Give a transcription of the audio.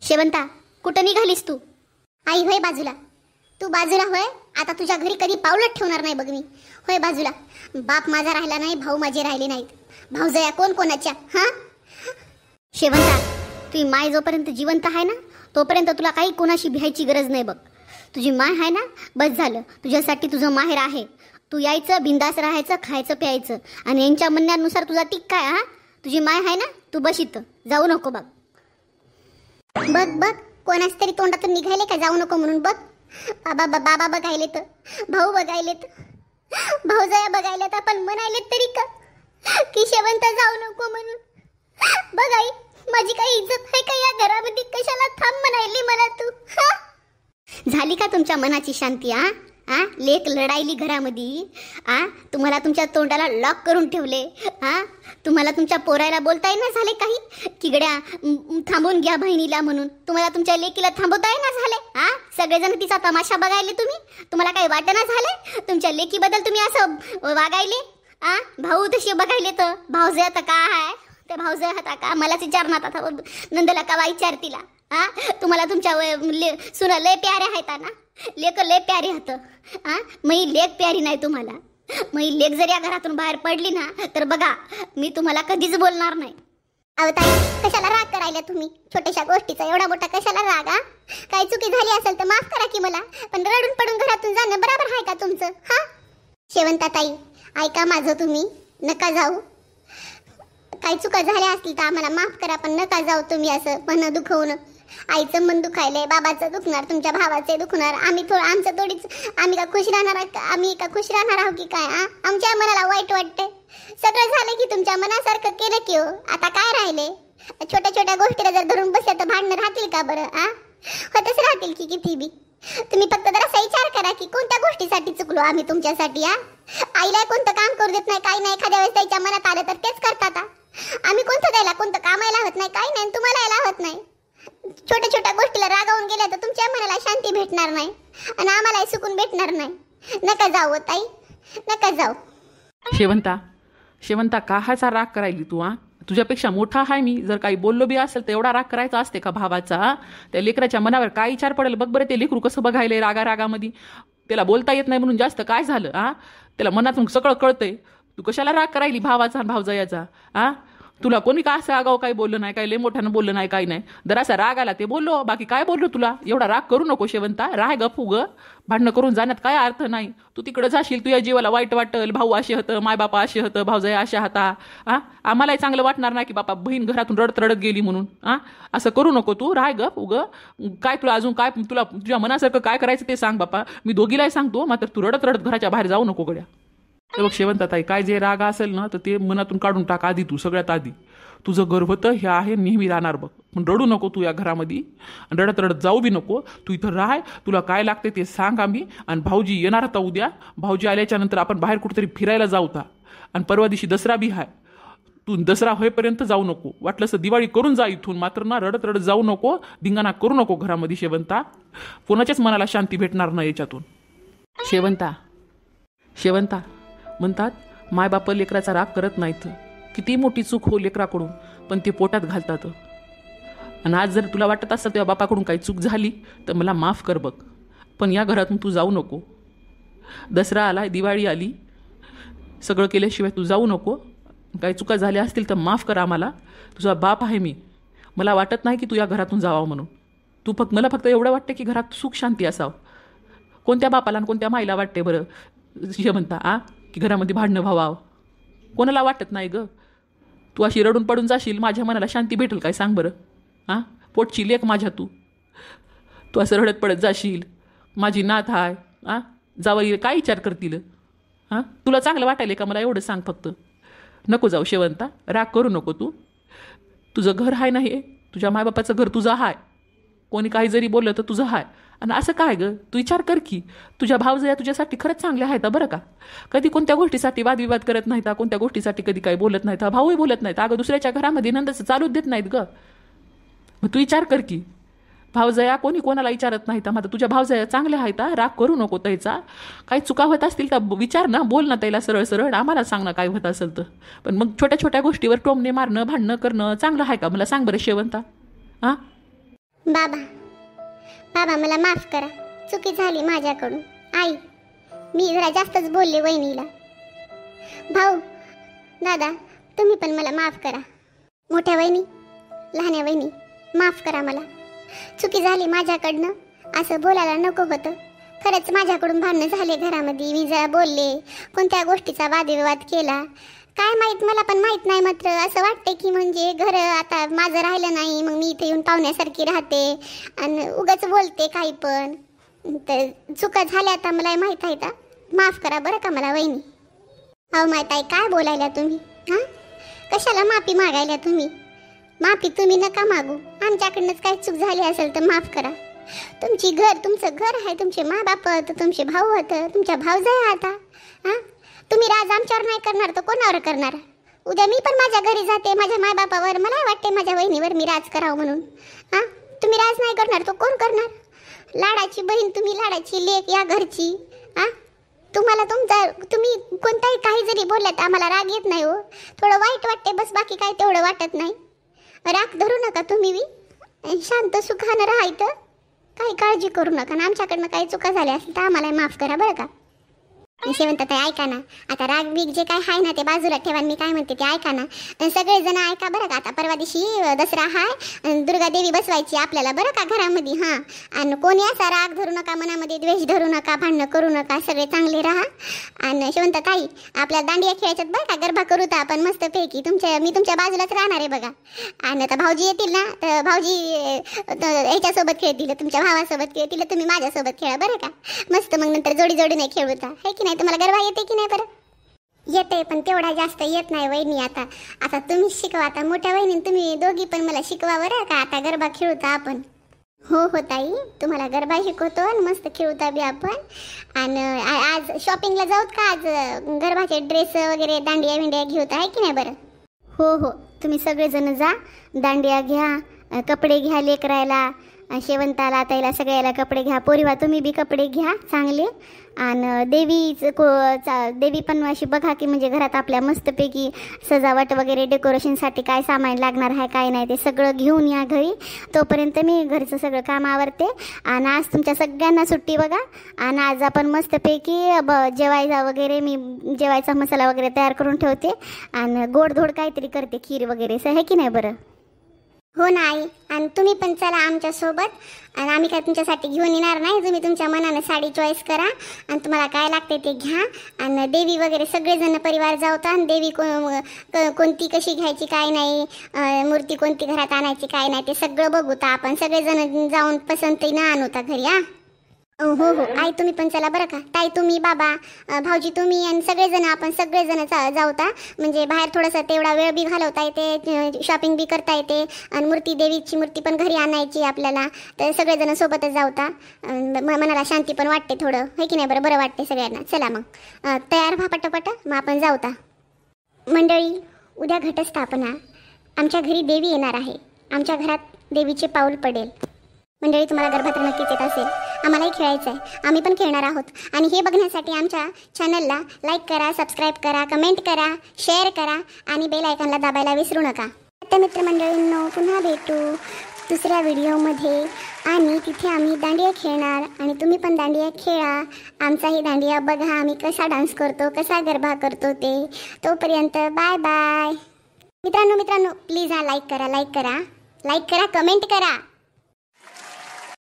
शेवंता, कुठं निघालीस तू? आई होय बाजूला. तू बाजूला होय. आता तुझ्या घरी कधी पावलट ठेवणार नाही बघ मी. होय बाजूला. बाप माझा राहिला नाही, भाऊ माझे राहिले नाहीत. भाऊजया कोण कोणाच्या? हां शेवंता, तुझी माय जोपर्यंत जिवंत आहे ना तोपर्यंत तुला काही कोणाशी भ्यायची गरज नाही बघ. तुझी माय आहे ना, बस झालं. तुझ्यासाठी तुझं माहेर आहे. तू यायचं, बिंदास राहायचं, खायचं प्यायचं. आणि यांच्या म्हणण्यानुसार तुझा टिक काय? हां तुझी माय आहे ना, तू बस इथं, जाऊ नको बघ. बघ बघ, कोणाच तरी तोंडातून निघाले का जाऊ नको म्हणून. बघ बाबा बघायले तर, भाऊ बघायले तर, भाऊजया बघायले तर, पण म्हणायले तरी का की शेवंत जाऊ नको म्हणून. बघ आई, माझी काही इज्जत आहे का या घरामध्ये? कशाला थांब म्हणायली मला तू? झाली का तुमच्या मनाची शांती? लेक लढायली घरामध्ये. तुम्हाला तुमच्या तोंडाला लॉक करून ठेवले. तुम्हाला तुमच्या पोरायला बोलता येईना झाले काही की गड्या थांबून घ्या बहिणीला म्हणून. तुम्हाला तुमच्या लेकीला थांबवता येईना झाले. सगळेजण तिचा तमाशा बघायले तुम्ही. तुम्हाला काही वाटेना झाले तुमच्या लेकीबद्दल तुम्ही असं वागायले? भाऊ तशी बघायले तर भाऊजे आता का आहे? ते भाऊजे आता का मलाच विचारणार आता नंदला का विचार तिला. तुम्हाला तुमच्या सुना लय प्यारे आहेत ना, लेक लय प्यारी होतं. मी लेक प्यारी नाही तुम्हाला. मी लेक जर या घरातून बाहेर पडली ना तर बघा मी तुम्हाला कधीच बोलणार नाही. अहो ताई, कशाला राग करायला तुम्ही? छोट्याशा गोष्टीचा एवढा मोठा कशाला राग? काही चुकी झाली असेल तर माफ करा की मला, पण रडून पडून घरातून जाणं बरोबर आहे का तुमचं? शेवंता ताई, ऐका माझं तुम्ही, नका जाऊ. काही चुका झाल्या असतील तर आम्हाला माफ करा, पण नका जाऊ तुम्ही असं मन दुखवून. आईचं मन दुखायलंय, बाबाचं दुखणार, तुमच्या भावाचे दुखणार. आमचं थोडीच आम्ही का खुश राहणार? आम्ही का खुश राहणार आहोत की काय? आमच्या मनाला वाईट वाटतंय. सगळं झालं की तुमच्या मनासारखं केलं की हो. आता काय राहिले? छोट्या छोट्या गोष्टीला जर धरून बसल्या तर भांडणं राहतील का बरं? होतच राहतील की किती बी. तुम्ही फक्त जरा विचार करा की कोणत्या गोष्टीसाठी चुकलो आम्ही तुमच्यासाठी. आईला कोणतं काम करू देत नाही, काही नाही. एखाद्या वेळेस त्याच्या मनात आलं तर तेच करतात. आम्ही कोणतं द्यायला कोणतं कामायला हवत नाही, काही नाही. तुम्हाला यायला हवत नाही. छोट्या छोट्या गोष्टीला रागावून गेल्या तर तुमच्या मनाला शांती भेटणार नाही आणि आम्हालाही सुकून भेटणार नाही. नका जाऊ ताई, नका जाऊ. शेवंता काहाचा राग करायली तू? तुझ्यापेक्षा मोठा आहे मी. जर काही बोललो बी असेल तर एवढा राग करायचा असते का भावाचा? त्या लेकराच्या मनावर काय विचार पडेल बघ बरं. ते लेकरू कसं बघायलंय रागामध्ये. त्याला बोलता येत नाही म्हणून जास्त काय झालं? त्याला मनातून सगळं कळतंय. तू कशाला राग करायली भावाचा आणि भावजयाचा? तुला कोणी का असं आगाव काही बोललं नाही, काही लय मोठ्यानं बोललं नाही, काही नाही. जरासा राग आला ते बोललो, बाकी काय बोललो तुला? एवढा राग करू नको शेवंता. राह गप उग. भांडणं करून जाण्यात काय अर्थ नाही. तू तिकडं जाशील, तुझ्या जीवाला वाईट वाटेल. भाऊ असे होतं, मायबापा असे होतं, भावजया अशा होता. आम्हालाही चांगलं वाटणार नाही की बापा बहीण घरातून रडत रडत गेली म्हणून. असं करू नको तू. राह गप उग. काय तुला अजून काय तुला तुझ्या मनासारखं काय करायचं ते सांग बापा. मी दोघीलाही सांगतो, मात्र तू रडत रडत घराच्या बाहेर जाऊ नको गड्या. बघ शेवंताताई, काय जे राग असेल ना तर ते मनातून काढून टाक आधी. तू सगळ्यात आधी तुझं गर्भत हे आहे, नेहमी राहणार बघ. पण रडू नको तू या घरामध्ये. रडत रडत जाऊ बी नको. तू इथं राह. तुला काय लागते ते सांग आम्ही. आणि भाऊजी येणार होता उद्या. भाऊजी आल्याच्या नंतर आपण बाहेर कुठेतरी फिरायला जाऊ. आणि परवा दिवशी दसरा बी आहे. तू दसरा होईपर्यंत जाऊ नको. वाटलं असं दिवाळी करून जा इथून. मात्र ना रडत रडत जाऊ नको. धिंगाणा करू नको घरामध्ये शेवंता. कोणाच्याच मनाला शांती भेटणार नाही याच्यातून. शेवंता म्हणतात मायबाप लेकराचा राग करत नाहीत. किती मोठी चूक हो लेकराकडून, पण ते पोटात घालतात. आणि आज जर तुला वाटत असतं तेव्हा बापाकडून काही चूक झाली तर मला माफ कर बघ. पण या घरातून तू जाऊ नको. दसरा आला, दिवाळी आली, सगळं केल्याशिवाय तू जाऊ नको. काही चुका झाल्या असतील तर माफ कर आम्हाला. तुझा बाप आहे मी. मला वाटत नाही की तू या घरातून जावं म्हणून. मला फक्त एवढं वाटतं की घरात सुख शांती असावं. कोणत्या बापाला आणि कोणत्या माईला वाटते बरं म्हणता की घरामध्ये भांडणं व्हावं? कोणाला वाटत नाही ग. तू अशी रडून पडून जाशील, माझ्या मनाला शांती भेटेल काय सांग बरं? पोटची लेक माझ्या तू असं रडत पडत जाशील. माझी नात आहे. जावई काय विचार करतील? तुला चांगलं वाटायला का मला एवढं सांग फक्त. नको जाऊ शेवंता. राग करू नको तू. तुझं घर आहे ना हे. तुझ्या मायबापाचं घर तुझं आहे. कोणी काही जरी बोललं तर तुझं आहे. आणि असं काय ग, तू विचार कर की तुझ्या भावजया तुझ्यासाठी खरंच चांगल्या आहेत बरं का. कधी कोणत्या गोष्टीसाठी वादविवाद करत नाहीत. कोणत्या गोष्टीसाठी कधी काही बोलत नाहीत. भाऊही बोलत नाहीत. अगं दुसऱ्याच्या घरामध्ये नंदचं चालूच देत नाहीत ग. मग तू विचार कर की भावजया कोणी कोणाला विचारत नाहीत. मात्र तुझ्या भावजया चांगल्या आहेत. राग करू नको त्याचा. काही चुका होत असतील तर विचार ना, बोल ना त्याला सरळ सरळ. आम्हाला सांग ना काय होत असेल तर. पण मग छोट्या छोट्या गोष्टीवर टोमणे मारणं, भांडणं करणं चांगलं आहे का? मला सांग बरं शेवंता. बाबा बाबा मला माफ करा, चुकी झाली माझ्याकडून. आई मी जरा जास्तच बोलले वहिनीला. भाऊ दादा तुम्ही पण मला माफ करा. मोठ्या वहिनी लहान्या वहिनी माफ करा, मला चुकी झाली माझ्याकडनं. असं बोलायला नको होतं. खरंच माझ्याकडून भांडणं झाले घरामध्ये. मी जरा बोलले, कोणत्या गोष्टीचा वादविवाद केला काय माहीत, मला पण माहीत नाही. मात्र असं वाटते की म्हणजे घर आता माझं राहिलं नाही, मग मी इथे येऊन पाहुण्यासारखी राहते आणि उगाच बोलते काही पण. तर चुका झाल्या आता मला माहीत आहे. का माफ करा बरं का मला वहिनी. अहो माहीत आहे काय बोलायला तुम्ही? हां कशाला माफी मागायला तुम्ही? माफी तुम्ही नका मागू. आमच्याकडनंच काही चूक झाली असेल तर माफ करा. तुमचं घर आहे, तुमचे मा बाप होतं, तुमचे भाऊ होतं, तुमच्या भाऊजाई आता. हां तुम्ही राज आमच्यावर नाही करणार तर कोणावर करणार? उद्या मी पण माझ्या घरी जाते, माझ्या मायबापावर. मला वाटते माझ्या वहिनीवर मी राज करावं म्हणून. हां तुम्ही राज नाही करणार तर कोण करणार? लाडाची बहीण तुम्ही, लाडाची लेक या घरची. हां तुम्हाला तुम्ही कोणताही काही जरी बोललात आम्हाला राग येत नाही हो. थोडं वाईट वाटते बस, बाकी काय तेवढं वाटत नाही. राग धरू नका तुम्ही बी, शांत सुखानं राहायचं, काही काळजी करू नका. आणि आमच्याकडनं काही चुका झाल्या असतील तर आम्हाला माफ करा बरं का. शेवंत ऐका ना, आता राग बीग जे काय आहे ना ते बाजूला ठेवा. मी काय म्हणते ते ऐका ना, सगळेजण ऐका बरं का. आता परवा दिवशी दसरा हाय, दुर्गा देवी बसवायची आपल्याला बरं का घरामध्ये. हां आणि कोणी असा राग धरू नका मनामध्ये, द्वेष धरू नका, भांडणं करू नका, सगळे चांगले राहा. आणि शेवंत ताई आपल्या दांडिया खेळायच्यात बरं का, गरबा करू तर आपण मस्तपैकी. मी तुमच्या बाजूलाच राहणार आहे बघा. आणि आता भाऊजी येतील ना तर भाऊजी ह्याच्यासोबत खेळतील, तुमच्या भावासोबत खेळतील, तुम्ही माझ्यासोबत खेळा बरं का. मस्त मग नंतर जोडी जोडी नाही खेळूता है की नाही? तुम्हाला गरबा येते की नाही? बरं येते पण तेवढा जास्त येत नाही वहिनी. आता तुम्ही शिकवा. आता मोठ्या वहिनी तुम्ही दोघी पण मला शिकवा बरं का. आता गरबा खेळूता आपण. हो ताई तुम्हाला गरबा शिकवतो आणि मस्त खेळूता बी आपण. आणि आज शॉपिंगला जाऊत का? आज गरबाचे ड्रेस वगैरे दांडिया विंडिया घेऊता आहे की नाही? बरं हो तुम्ही सगळेजण जा, दांडिया घ्या, कपडे घ्या लेकरायला, शेवंताला ताईला सगळ्याला कपडे घ्या. पोरीवा तुम्ही बी कपडे घ्या चांगले. आणि देवी पण अशी बघा की म्हणजे घरात आपल्या मस्तपैकी सजावट वगैरे डेकोरेशनसाठी काय सामान लागणार आहे काय नाही ते सगळं घेऊन या घरी. तोपर्यंत मी घरचं सगळं काम आवरते. आणि आज तुमच्या सगळ्यांना सुट्टी बघा. आणि आज आपण मस्तपैकी जेवायचा वगैरे, मी जेवायचा मसाला वगैरे तयार करून ठेवते. आणि गोडधोड काहीतरी करते, खीर वगैरे असं आहे की नाही? बरं हो ना आई. आणि तुम्ही पण चला आमच्यासोबत. आणि आम्ही काय तुमच्यासाठी घेऊन येणार नाही. तुम्ही तुमच्या मनानं साडी चॉईस करा आणि तुम्हाला काय लागते ते घ्या. आणि देवी वगैरे सगळेजण परिवार जाऊता. आणि देवी कोणती कशी घ्यायची काय नाही, मूर्ती कोणती घरात आणायची काय नाही ते सगळं बघूता आपण. सगळेजण जाऊन पसंतीनं आणूता घरी. हो आई तुम्ही पण चला बरं का. ताई तुम्ही, बाबा, भाऊजी तुम्ही आणि सगळेजण आपण सगळेजण जाऊता. म्हणजे बाहेर थोडंसं तेवढा वेळ बी घालवता येते, शॉपिंग बी करता येते. आणि देवीची मूर्ती पण घरी आणायची आपल्याला. तर सगळेजण सोबतच जाऊता. मनाला शांती पण वाटते थोडं है की नाही? बरं वाटते सगळ्यांना. चला मग तयार व्हा पटापट, मग आपण जाऊता. मंडळी उद्या घटस्थापना. आमच्या घरी देवी येणार आहे. आमच्या घरात देवीचे पाऊल पडेल. मंडळी तुम्हाला गरबा तर नक्कीच येत असेल. आम्हालाही खेळायचं आहे, आम्ही पण खेळणार आहोत. आणि हे बघण्यासाठी आमच्या चॅनलला लाईक करा, सबस्क्राईब करा, कमेंट करा, शेअर करा आणि बेल आयकॉनला दाबायला विसरू नका. आता मित्रमंडळींनो पुन्हा भेटू दुसऱ्या व्हिडिओमध्ये. आणि तिथे आम्ही दांडिया खेळणार आणि तुम्ही पण दांडिया खेळा. आमचाही दांडिया बघा आम्ही कसा डान्स करतो, कसा गरबा करतो ते. तोपर्यंत बाय बाय. मित्रांनो प्लीज लाईक करा, कमेंट करा.